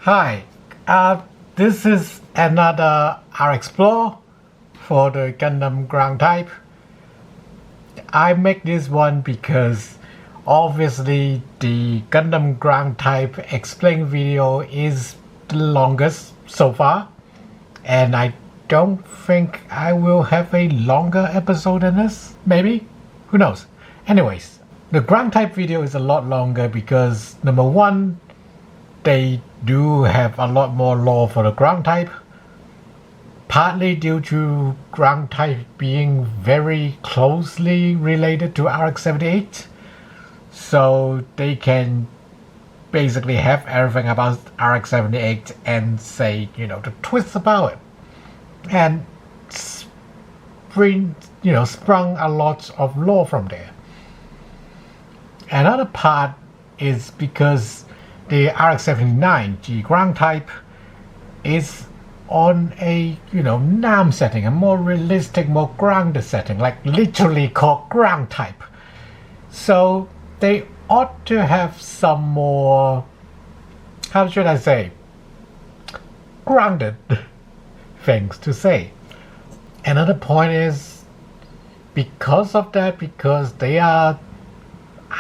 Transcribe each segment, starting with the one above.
Hi, this is another RX for the Gundam ground type. I make this one because obviously the Gundam ground type explain video is the longest so far, and I don't think I will have a longer episode than this. Maybe? Who knows? Anyways, the ground type video is a lot longer because number one, they do have a lot more lore for the ground type, partly due to ground type being very closely related to RX-78, so they can basically have everything about RX-78 and say, the twists about it, and sprung a lot of lore from there. Another part is because the RX-79, the ground type, is on a, NAM setting, a more realistic, more grounded setting, like literally called ground type. So they ought to have some more, how should I say, grounded things to say. Another point is, because of that, because they are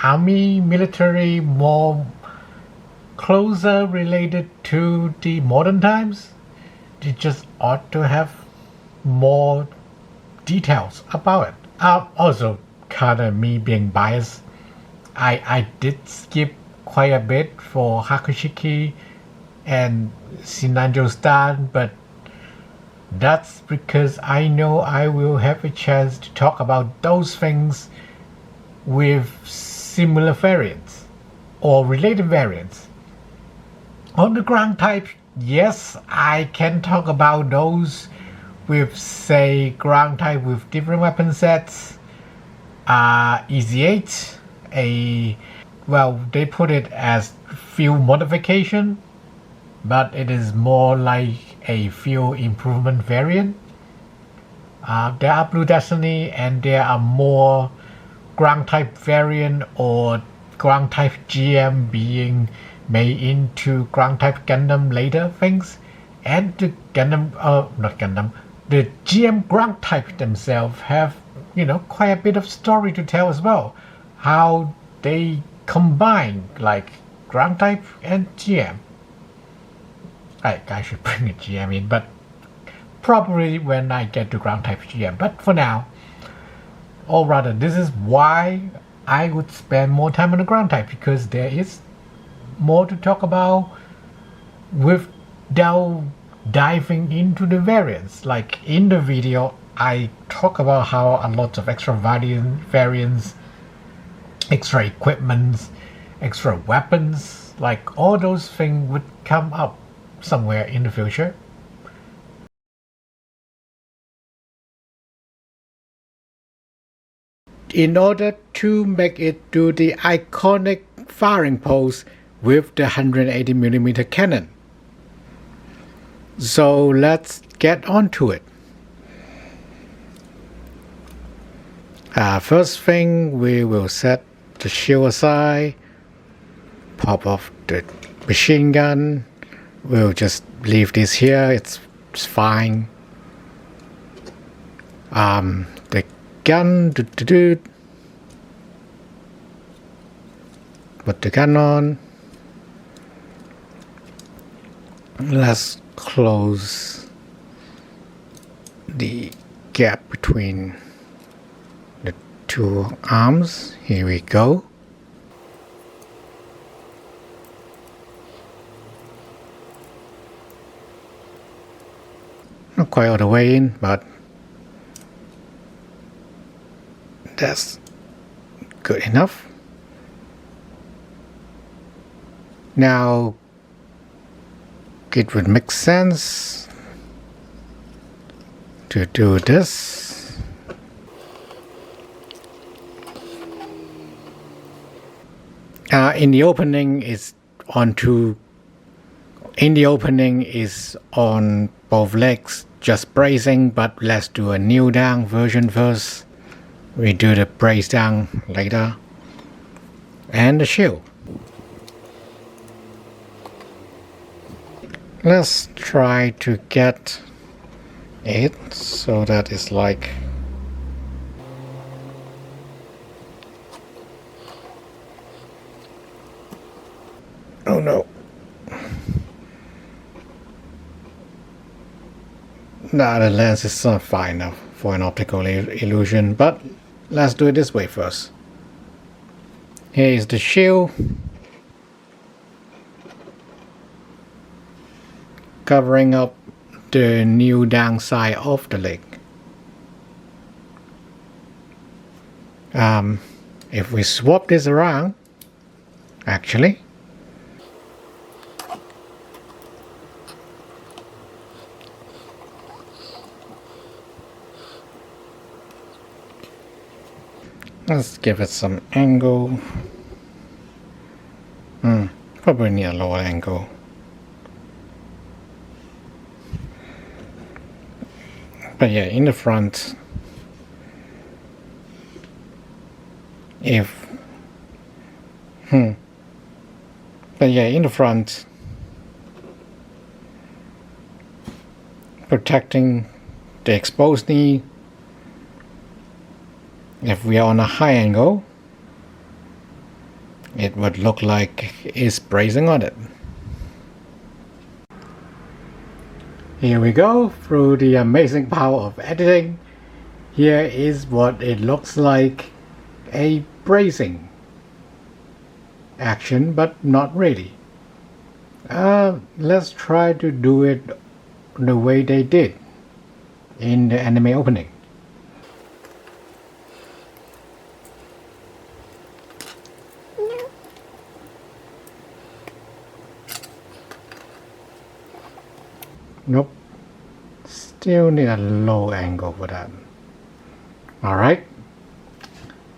army, military, more closer related to the modern times, you just ought to have more details about it. Also, kind of me being biased, I did skip quite a bit for Hakushiki and Sinanjo Stan, but that's because I know I will have a chance to talk about those things with similar variants or related variants. On the ground type, yes, I can talk about those with, say, ground type with different weapon sets. EZ8, they put it as fuel modification, but it is more like a fuel improvement variant. There are Blue Destiny, and there are more ground type variant or ground type GM being made into ground type Gundam later things, and the the GM ground type themselves have, quite a bit of story to tell as well. How they combine like ground type and GM. I should bring a GM in, but probably when I get to ground type GM. But for now, or rather, this is why I would spend more time on the ground type, because there is more to talk about without diving into the variants. Like in the video, I talk about how a lot of extra variants, extra equipments, extra weapons, like all those things would come up somewhere in the future. In order to make it do the iconic firing pose with the 180mm cannon. So let's get on to it. First thing, we will set the shield aside, pop off the machine gun. We'll just leave this here, it's fine. The gun, put the gun on. Let's close the gap between the two arms. Here we go. Not quite all the way in, but that's good enough. Now, it would make sense to do this. In the opening is on both legs, just bracing, but let's do a kneel down version first. We do the brace down later. And the shield. Let's try to get it so that it's like oh no. Nah, the lens is not fine enough for an optical illusion, but let's do it this way first. Here is the shield covering up the new downside of the leg. If we swap this around, actually, let's give it some angle. Probably need a lower angle. But yeah, in the front, protecting the exposed knee. If we are on a high angle, it would look like it's bracing on it. Here we go, through the amazing power of editing. Here is what it looks like, a bracing action, but not really. Let's try to do it the way they did in the anime opening. Nope. Still need a low angle for that. Alright.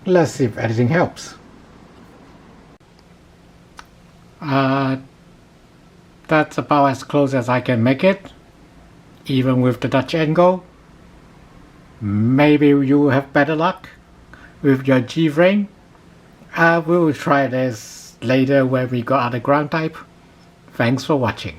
Let's see if editing helps. That's about as close as I can make it, even with the Dutch angle. Maybe you have better luck with your G-frame. We will try this later when we got other ground type. Thanks for watching.